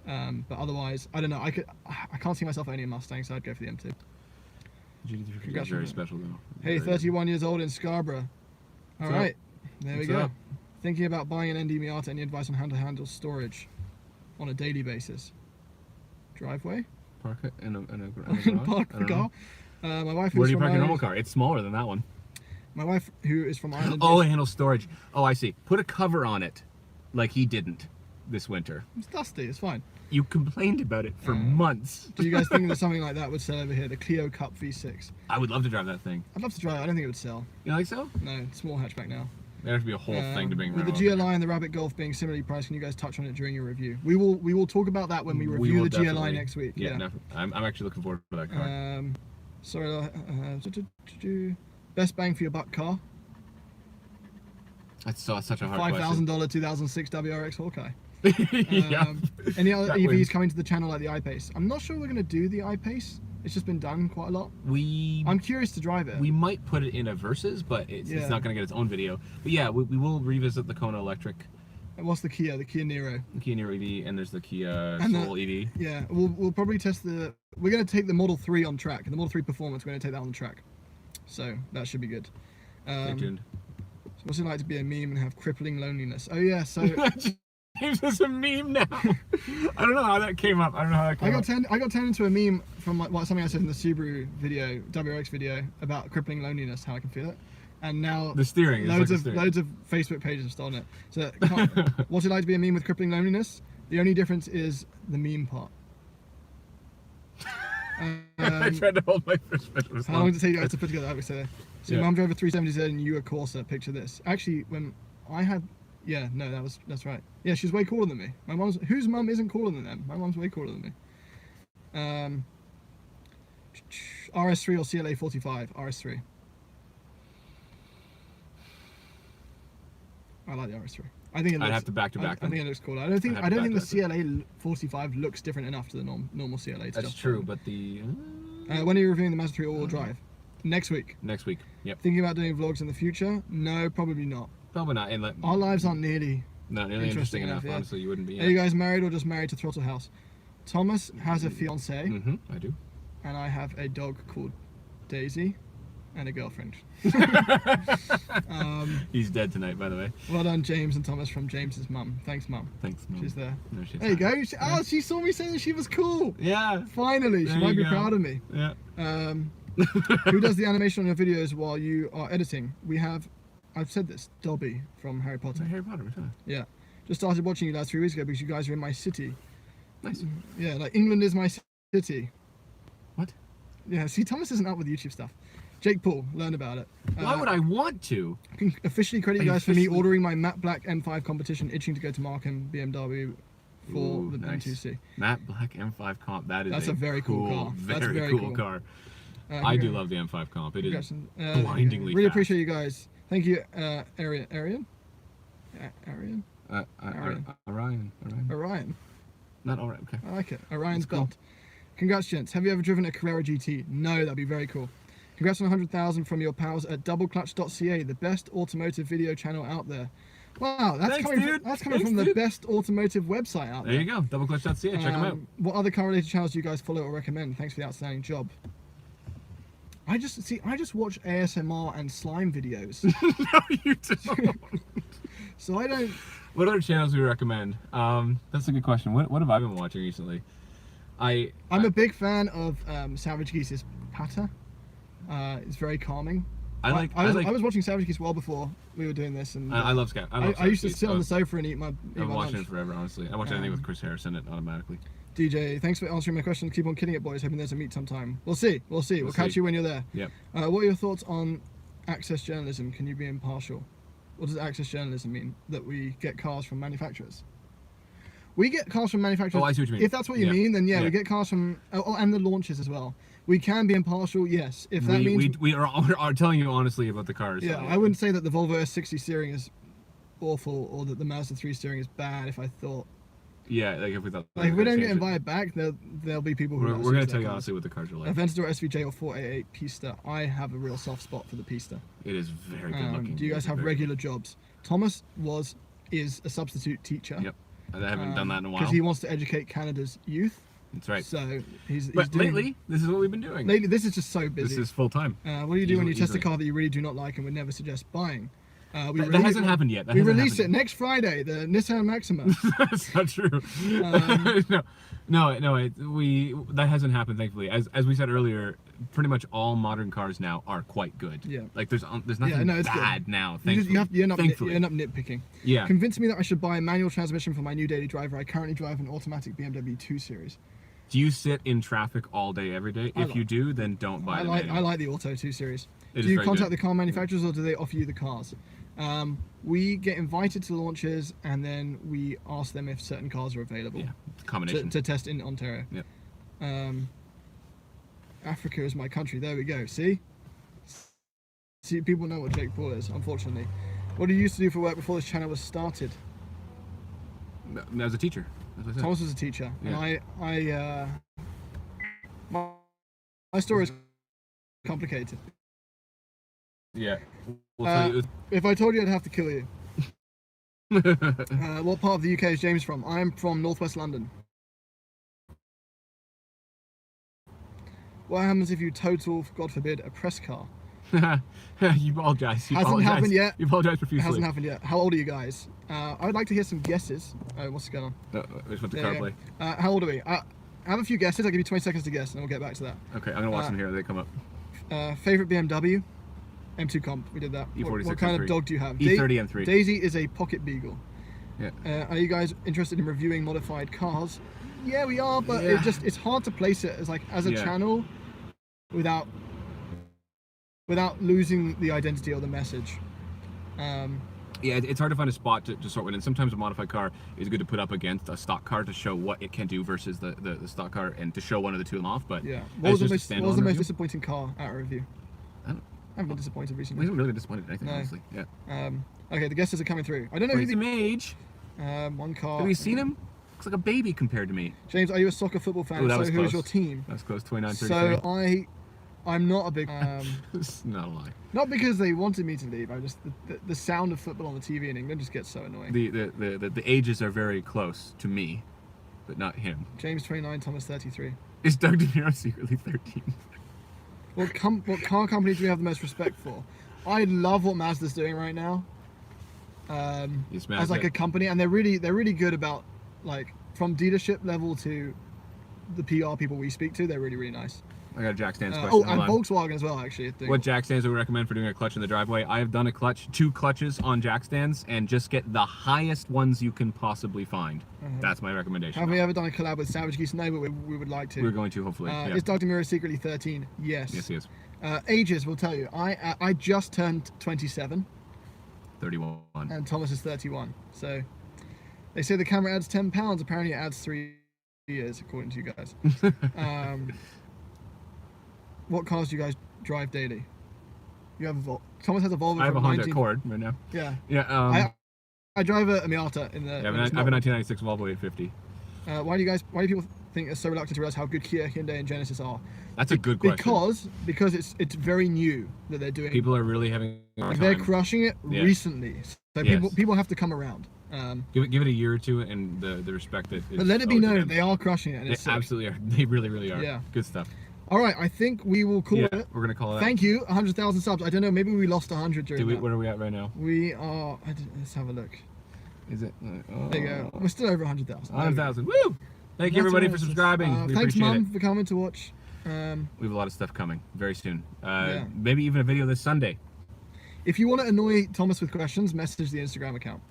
But otherwise, I don't know. I can't see myself owning a Mustang, so I'd go for the M2. GT350 is Congrats very on that. special though. Hey, Very 31 years old in Scarborough. All What's right, there we What's go. up? Thinking about buying an ND Miata. Any advice on how to handle storage on a daily basis? Driveway? Park it in a garage. Park I the don't car. know. My wife, Where who's do you from park your normal Ireland, car? It's smaller than that one. my wife, who is from Ireland, Oh, is- it handles storage. Oh, I see. Put a cover on it, like he didn't this winter. it's dusty. It's fine. You complained about it for months. Do you guys think that something like that would sell over here? The Clio Cup V6. I would love to drive that thing. I'd love to try it. I don't think it would sell. You like so? No, small hatchback now. There'd have to be a whole thing to bring With around. the GLI and the Rabbit Golf being similarly priced, can you guys touch on it during your review? We will talk about that when we review will the GLI definitely- next week. Yeah, I'm actually looking forward to that car. Sorry. Best bang for your buck car. That's such a hard $5,000 2006 WRX Hawkeye. question. Yeah. Any other That EVs wins. coming to the channel like the I-Pace? I'm not sure we're going to do the I-Pace. It's just been done quite a lot. We I'm curious to drive it. might put it in a Versus, but it's Yeah. not going to get its own video. But yeah, we will revisit the Kona Electric, What's the Kia? The Kia Niro. the Kia Niro EV, and there's the Kia And the- Soul EV. Yeah, we'll probably test the. We're going to take the Model 3 on track. The Model 3 Performance, we're going to take that on track. So that should be good. Stay tuned. So what's it like to be a meme and have crippling loneliness? Oh yeah, so James is a meme now. I don't know how that came up. I don't know how that came up. I got turned into a meme from something I said in the Subaru video, WRX video, about crippling loneliness, how I can feel it. And now The steering. It's like the steering. loads of Facebook pages have stolen it. So what's it like to be a meme with crippling loneliness? The only difference is the meme part. I tried to hold my first picture. How long did it take you guys to put together that? So Yeah. your mum drove a 370Z and you a Corsa. Picture this. Actually, when I had, yeah, no, that's right. Yeah, she's way cooler than me. My mum's, whose mum isn't cooler than them? My mum's way cooler than me. RS3 or CLA 45? RS3. I like the RS3. I think it looks. I'd have to back to back I them. think it looks cool. I don't think I'd have to the back to CLA 45 looks different enough to the normal CLA. To That's just- true, but the When are you reviewing the Mazda 3 all-wheel drive? Next week. next week. Yep. Thinking about doing vlogs in the future? No, probably not. Probably not. And Our lives aren't nearly. not nearly interesting enough. yeah. Honestly, you wouldn't be. Are you guys married or just married to Throttle House? Thomas has a fiance, Mm-hmm. I do. and I have a dog called Daisy, and a girlfriend. He's dead tonight, by the way. Well done, James and Thomas from James's mum. Thanks, mum. Thanks, Mom. She's there. No, she's There you not. go. She saw me saying she was cool. Yeah. Finally, she There might you be go. proud of me. Yeah. Who does the animation on your videos while you are editing? We have, I've said this, Dobby from Harry Potter. Harry Potter. Which one? Yeah. Just started watching you guys 3 weeks ago because you guys are in my city. Nice. Yeah, like England is my city. What? Yeah, see, Thomas isn't up with YouTube stuff. Jake Paul, learn about it. Why would I want to? I can officially credit Are you you guys for me officially- ordering my matte black M5 competition, itching to go to Markham BMW for Ooh, the nice. M2C. Matte Black M5 Comp. That's a very cool car. That's Very, very cool cool. car. Uh, I do congra- love the M5 Comp. It is congrats, blindingly Really fast. appreciate you guys. Thank you, Arian. Arian? Arian? Orion. Orion. Not Orion. Okay. I like it. Orion's That's cool. belt. Congrats, gents. Have you ever driven a Carrera GT? No, that'd be very cool. Congrats on 100,000 from your pals at doubleclutch.ca, the best automotive video channel out there. Wow, that's Thanks, coming. dude. That's coming Thanks, from the dude. best automotive website out There you go. Doubleclutch.ca. Check them out. What other car related channels do you guys follow or recommend? Thanks for the outstanding job. I just watch ASMR and slime videos, No, you don't. so I don't. What other channels do we recommend? That's a good question. What have I been watching recently? I'm a big fan of Savage Geese's Patter. It's very calming. I was watching Savage Geese well before we were doing this, and I love Scout. I used to sit on the sofa and eat my I've watched lunch. it forever, honestly. I watch anything with Chris Harris in it automatically. DJ, thanks for answering my questions. Keep on killing it, boys. Hoping there's a meet sometime. We'll see. We'll catch see. you when you're there. Yep. What are your thoughts on access journalism? Can you be impartial? What does access journalism mean? That we get cars from manufacturers? We get cars from manufacturers. Oh, I see what you mean. If that's what you Yeah. mean, then yeah, Yeah. we get cars from, and the launches as well. We can be impartial, yes. If that means we are telling you honestly about the cars. yeah, I wouldn't say that the Volvo S60 steering is awful or that the Mazda 3 steering is bad. If I thought, Yeah, like if we thought. like, if we don't get change it. invited back, there'll be people who We're are gonna serious tell about you cars. honestly what the cars are like. Aventador SVJ or 488 Pista. I have a real soft spot for the Pista. It is very good looking. Do you guys It's have very regular jobs? Thomas is a substitute teacher. Yep. I haven't done that in a while. Because he wants to educate Canada's youth. That's right. So he's But doing, lately, this is what we've been doing. lately, this is just so busy. This is full time. What do you do when you test a Easily. car that you really do not like and would never suggest buying? That hasn't happened yet. That We hasn't release it happened next Friday, the Nissan Maxima. yet. That's not true. That hasn't happened. Thankfully, as we said earlier, pretty much all modern cars now are quite good. Yeah. Like there's nothing no, it's good. bad now. You Thankfully. end up Thankfully. nitpicking. Yeah. Convince me that I should buy a manual transmission for my new daily driver. I currently drive an automatic BMW 2 Series. Do you sit in traffic all day every day? I If like- you do, then don't buy I the like manual. the Auto 2 Series. It Do is you very contact good. the car manufacturers or do they offer you the cars? We get invited to the launches and then we ask them if certain cars are available Yeah, it's a combination. to test in Ontario. Yep. Africa is my country. There we go. See, people know what Jake Paul is. Unfortunately, what did you used to do for work before this channel was started? As a teacher, as I said. Thomas was a teacher, Yeah. and my story is complicated. Yeah. We'll tell you. If I told you, I'd have to kill you. What part of the UK is James from? I'm from northwest London. What happens if you total, God forbid, a press car? You apologize. You Hasn't apologize. happened yet. You apologize It profusely. hasn't happened yet. How old are you guys? I would like to hear some guesses. Oh, what's going on? No, I just want the There car you play. go. How old are we? I have a few guesses. I'll give you 20 seconds to guess, and we'll get back to that. Okay, I'm gonna watch them here. They come up. Favorite BMW? M2 Comp. We did that. E46 What kind M3. of dog do you have? E30 M3. Daisy is a pocket beagle. Yeah. Are you guys interested in reviewing modified cars? Yeah, we are, but Yeah. it's hard to place it as a Yeah. channel without losing the identity or the message. Yeah, it's hard to find a spot to sort with, and sometimes a modified car is good to put up against a stock car to show what it can do versus the stock car, and to show one of the two of them off. But Yeah. as What was the just a most standalone review, disappointing car at a review? I don't- I haven't been disappointed I recently. haven't really been disappointed in anything, No. honestly. Yeah. Okay, the guesses are coming through. I don't know But who he's a mage. one car. Have you seen him? Looks like a baby compared to me. James, are you a soccer football fan? Oh, that So was who is close. your team? That's close. 29-33. So I'm not a big. It's not a lie. Not because they wanted me to leave. I just the sound of football on the TV in England just gets so annoying. The ages are very close to me, but not him. James 29, Thomas 33. Is Doug De Niro secretly 13? What car company do you have the most respect for? I love what Mazda's doing right now. Yes, As like Mazda. a company, and they're really good about like from dealership level to the PR people we speak to. They're really nice. I got a jack stands question. Oh, and Hold on. Volkswagen as well, actually. I think. What jack stands do we recommend for doing a clutch in the driveway? I have done a clutch, 2 clutches on jack stands, and just get the highest ones you can possibly find. That's my recommendation. Have we ever done a collab with Savage Geese? No, but we would like to. We're going to, hopefully. Yeah. Is Doug DeMuro secretly 13? Yes. Yes, he is. Ages will tell you. I just turned 27, 31. and Thomas is 31. So they say the camera adds 10 pounds. Apparently, it adds 3 years, according to you guys. What cars do you guys drive daily? You have a Volvo. Thomas has a Volvo. I have a from Honda 19... Accord right now. Yeah. Yeah. I drive a Miata in the. I have when a it's not- 1996 Volvo 850. Why do people think are so reluctant to realize how good Kia, Hyundai, and Genesis are? That's a good question. Because it's very new that they're doing. People are really having a hard They're time. crushing it Yeah. recently, so Yes. people have to come around. Give it a year or two, and the respect that. But let it be known they are crushing it. And They it's sick. absolutely are. They really are. Yeah. Good stuff. All right, I think we will call Yeah, it. we're gonna call it. Thank you, 100,000 subs. I don't know, maybe we lost 100 during that. Where are we at right now? We are. Let's have a look. Is it? There you go. We're still over 100,000. 100,000. Woo! Thank you everybody for subscribing. We Thanks, appreciate Mum, it. for coming to watch. We have a lot of stuff coming very soon. Yeah. Maybe even a video this Sunday. If you want to annoy Thomas with questions, message the Instagram account.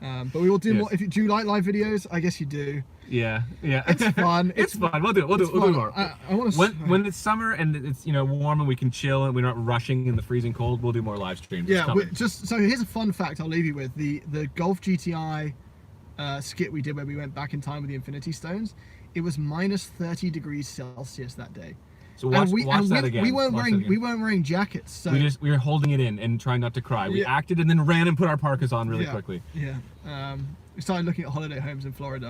But we will do Yes. more. Do you like live videos? I guess you do. Yeah. It's fun. it's fun. We'll do it. We'll do fun. more. I want to. When it's summer and it's warm and we can chill and we're not rushing in the freezing cold, we'll do more live streams. It's Yeah, coming. so here's a fun fact I'll leave you with. The Golf GTI skit we did where we went back in time with the Infinity Stones, it was minus 30 degrees Celsius that day. So watch that again. We weren't Watch that again. wearing jackets. So we were holding it in and trying not to cry. We Yeah. acted and then ran and put our parkas on really quickly. Yeah. We started looking at holiday homes in Florida.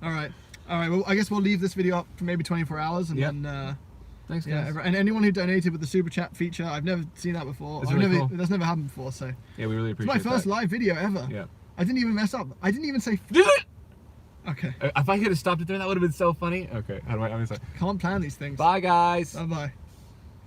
All right. Well, I guess we'll leave this video up for maybe 24 hours, and Yep. then. Thanks, Yeah, guys. and anyone who donated with the super chat feature, I've never seen that before. That's really cool. That's never happened before, so Yeah, we really it's appreciate my first that. live video ever. Yeah. I didn't even mess up. I didn't even say. Did it? Okay. If I could have stopped it there, that would have been so funny. Okay, how do I say? Can't plan these things. Bye, guys. Bye bye.